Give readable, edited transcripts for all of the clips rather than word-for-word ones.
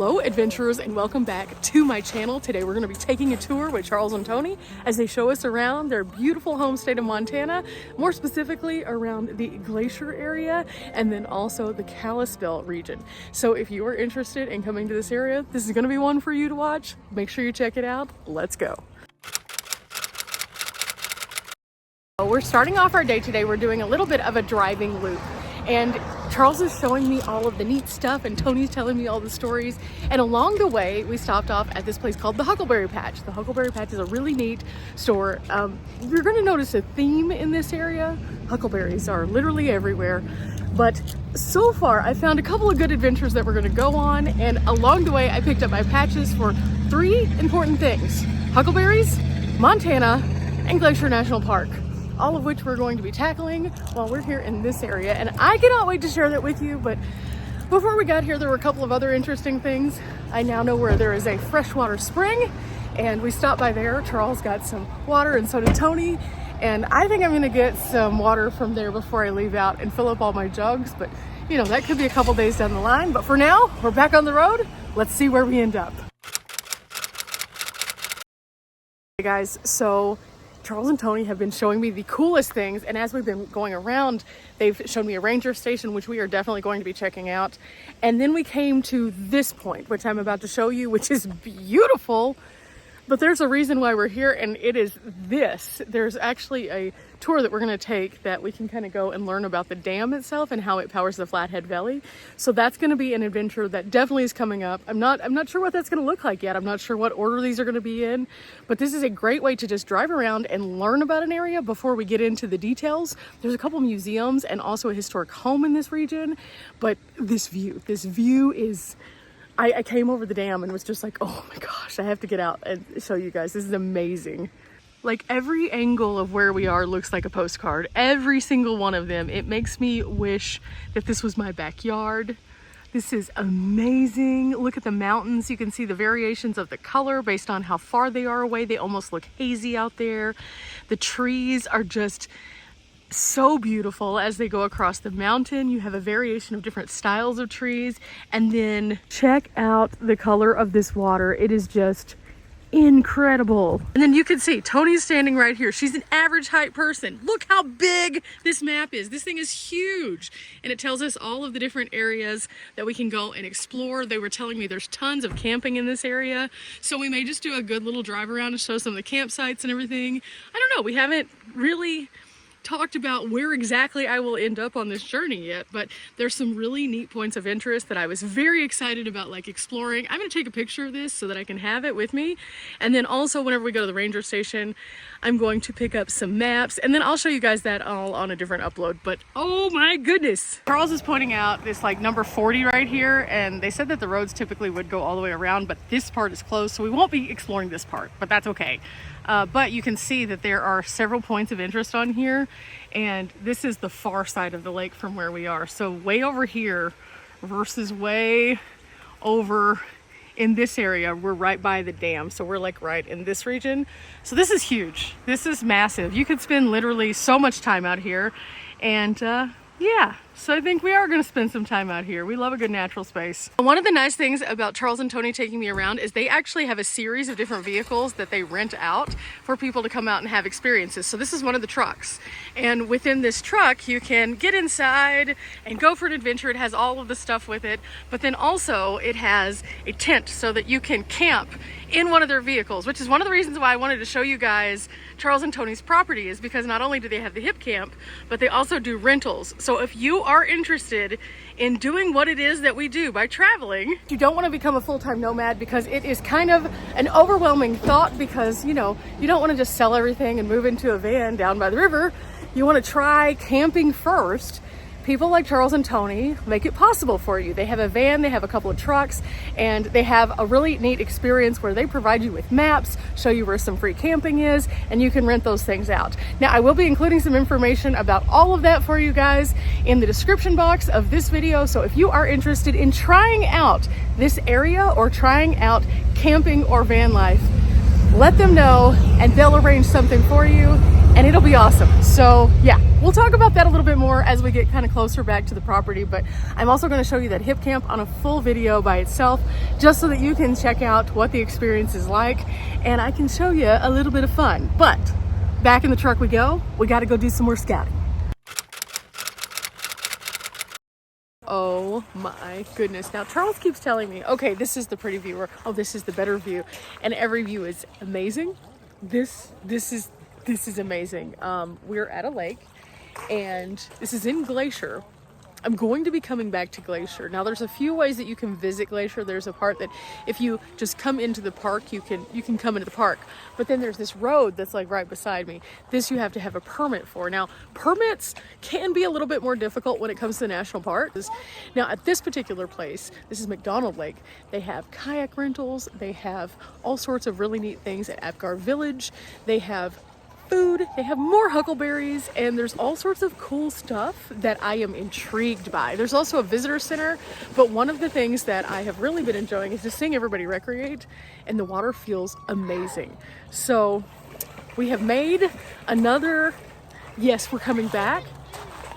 Hello adventurers and welcome back to my channel. Today we're going to be taking a tour with Charles and Toni as they show us around their beautiful home state of Montana, more specifically around the Glacier area and then also the Kalispell region. So if you are interested in coming to this area, this is going to be one for you to watch. Make sure you check it out. Let's go. We're starting off our day today. We're doing a little bit of a driving loop. And Charles is showing me all of the neat stuff and Toni's telling me all the stories. And along the way, we stopped off at this place called the Huckleberry Patch. The Huckleberry Patch is a really neat store. You're gonna notice a theme in this area. Huckleberries are literally everywhere. But so far, I found a couple of good adventures that we're gonna go on. And along the way, I picked up my patches for three important things: huckleberries, Montana, and Glacier National Park. All of which we're going to be tackling while we're here in this area. And I cannot wait to share that with you, but before we got here, there were a couple of other interesting things. I now know where there is a freshwater spring, and we stopped by there. Charles got some water, and so did Toni. And I think I'm gonna get some water from there before I leave out and fill up all my jugs, but you know, that could be a couple days down the line. But for now, we're back on the road. Let's see where we end up. Hey guys, so Charles and Toni have been showing me the coolest things, and as we've been going around, they've shown me a ranger station, which we are definitely going to be checking out. And then we came to this point, which I'm about to show you, which is beautiful. But there's a reason why we're here, and it is this. There's actually a tour that we're going to take that we can kind of go and learn about the dam itself and how it powers the Flathead Valley. So that's going to be an adventure that definitely is coming up. I'm not sure what that's going to look like yet. I'm not sure what order these are going to be in, but this is a great way to just drive around and learn about an area before we get into the details. There's a couple museums and also a historic home in this region, but this view is... I came over the dam and was just like, oh my gosh, I have to get out and show you guys. This is amazing. Like, every angle of where we are looks like a postcard. Every single one of them. It makes me wish that this was my backyard. This is amazing. Look at the mountains. You can see the variations of the color based on how far they are away. They almost look hazy out there. The trees are just so beautiful as they go across the mountain. You have a variation of different styles of trees, and then check out the color of this water. It is just incredible. And then you can see Toni's standing right here. She's an average height person. Look how big this map is. This thing is huge, and it tells us all of the different areas that we can go and explore. They were telling me there's tons of camping in this area, so we may just do a good little drive around and show some of the campsites and everything. I don't know, we haven't really talked about where exactly I will end up on this journey yet, but there's some really neat points of interest that I was very excited about, like exploring. I'm going to take a picture of this so that I can have it with me, and then also whenever we go to the ranger station, I'm going to pick up some maps, and then I'll show you guys that all on a different upload. But oh my goodness, Charles is pointing out this like number 40 right here, and they said that the roads typically would go all the way around, but this part is closed, so we won't be exploring this part, but that's okay. But you can see that there are several points of interest on here, and this is the far side of the lake from where we are. So way over here versus way over in this area, we're right by the dam. So we're like right in this region. So this is huge. This is massive. You could spend literally so much time out here, and yeah, so I think we are going to spend some time out here. We love a good natural space. One of the nice things about Charles and Toni taking me around is they actually have a series of different vehicles that they rent out for people to come out and have experiences. So this is one of the trucks. And within this truck, you can get inside and go for an adventure. It has all of the stuff with it. But then also it has a tent so that you can camp in one of their vehicles, which is one of the reasons why I wanted to show you guys Charles and Toni's property, is because not only do they have the hip camp, but they also do rentals. So if you are interested in doing what it is that we do by traveling, you don't want to become a full-time nomad, because it is kind of an overwhelming thought, because you know, you don't want to just sell everything and move into a van down by the river. You want to try camping first. People like Charles and Toni make it possible for you. They have a van, they have a couple of trucks, and they have a really neat experience where they provide you with maps, show you where some free camping is, and you can rent those things out. Now, I will be including some information about all of that for you guys in the description box of this video. So if you are interested in trying out this area or trying out camping or van life, let them know and they'll arrange something for you. and it'll be awesome. So yeah, we'll talk about that a little bit more as we get kind of closer back to the property, but I'm also going to show you that hip camp on a full video by itself, just so that you can check out what the experience is like, and I can show you a little bit of fun. But back in the truck we go. We got to go do some more scouting. Oh my goodness. Now Charles keeps telling me, okay, this is the pretty view, or oh, this is the better view, and every view is amazing. This is amazing. We're at a lake, and this is in Glacier. I'm going to be coming back to Glacier. Now there's a few ways that you can visit Glacier. There's a part that if you just come into the park, you can come into the park. But then there's this road that's like right beside me. This you have to have a permit for. Now permits can be a little bit more difficult when it comes to the national park. Now at this particular place, this is McDonald Lake. They have kayak rentals. They have all sorts of really neat things at Apgar Village. They have food, they have more huckleberries, and there's all sorts of cool stuff that I am intrigued by. There's also a visitor center, but one of the things that I have really been enjoying is just seeing everybody recreate, and the water feels amazing. So we have made another, yes, we're coming back.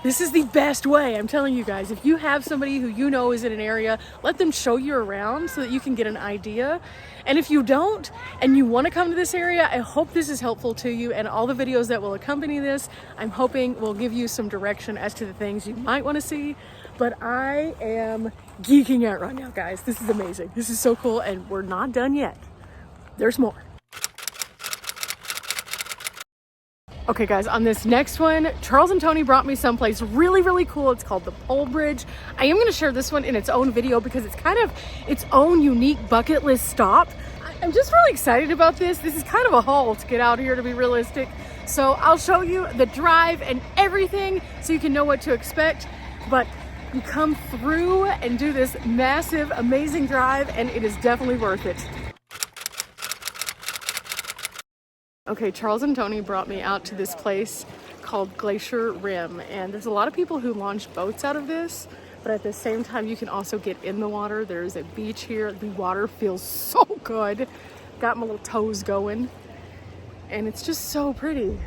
This is the best way, I'm telling you guys. If you have somebody who you know is in an area, let them show you around so that you can get an idea. And if you don't, and you want to come to this area, I hope this is helpful to you, and all the videos that will accompany this, I'm hoping will give you some direction as to the things you might want to see. But I am geeking out right now, guys. This is amazing. This is so cool, and we're not done yet. There's more. Okay guys, on this next one, Charles and Toni brought me someplace really, really cool. It's called the Polebridge. I am gonna share this one in its own video because it's kind of its own unique bucket list stop. I'm just really excited about this. This is kind of a haul to get out here, to be realistic. So I'll show you the drive and everything so you can know what to expect. But you come through and do this massive, amazing drive, and it is definitely worth it. Okay, Charles and Toni brought me out to this place called Glacier Rim, and there's a lot of people who launch boats out of this, but at the same time you can also get in the water. There's a beach here. The water feels so good. Got my little toes going, and it's just so pretty.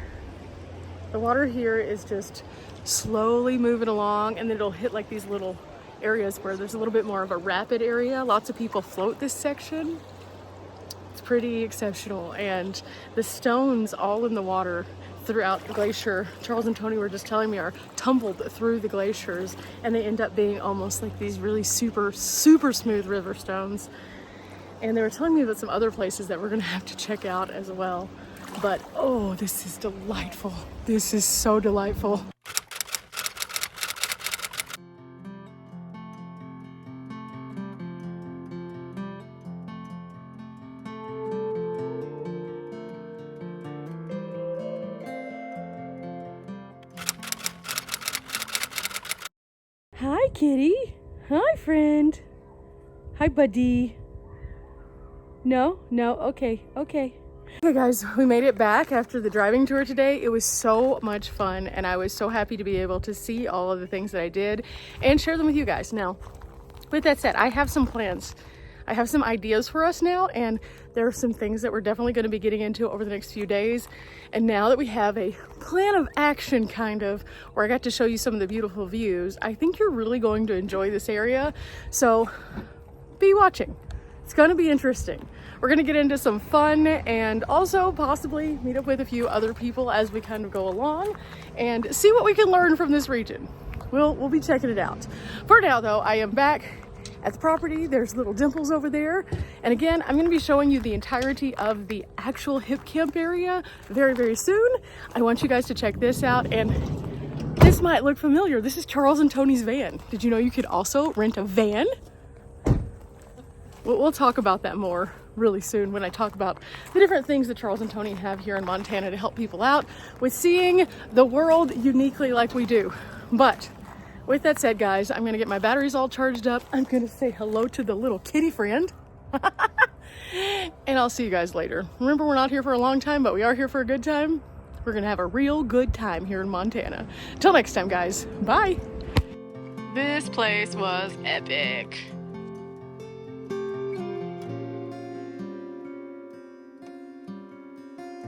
The water here is just slowly moving along, and then it'll hit like these little areas where there's a little bit more of a rapid area. Lots of people float this section. Pretty exceptional, and the stones all in the water throughout the glacier, Charles and Toni were just telling me, are tumbled through the glaciers, and they end up being almost like these really super smooth river stones. And they were telling me about some other places that we're gonna have to check out as well. But oh, this is delightful. This is so delightful. Hi, kitty. Hi, friend. Hi, buddy. No, okay. Okay, guys, we made it back after the driving tour today. It was so much fun, and I was so happy to be able to see all of the things that I did and share them with you guys. Now, with that said, I have some plans. I have some ideas for us now, and there are some things that we're definitely going to be getting into over the next few days. And now that we have a plan of action, kind of, where I got to show you some of the beautiful views, I think you're really going to enjoy this area. So be watching. It's going to be interesting. We're going to get into some fun and also possibly meet up with a few other people as we kind of go along and see what we can learn from this region. We'll be checking it out. For now, though, I am back at the property. There's little dimples over there, and again, I'm going to be showing you the entirety of the actual hip camp area very soon. I want you guys to check this out, and this might look familiar. This is Charles and Toni's van. Did you know you could also rent a van? We'll talk about that more really soon when I talk about the different things that Charles and Toni have here in Montana to help people out with seeing the world uniquely like we do. But with that said, guys, I'm gonna get my batteries all charged up. I'm gonna say hello to the little kitty friend. And I'll see you guys later. Remember, we're not here for a long time, but we are here for a good time. We're gonna have a real good time here in Montana. Till next time, guys, bye. This place was epic.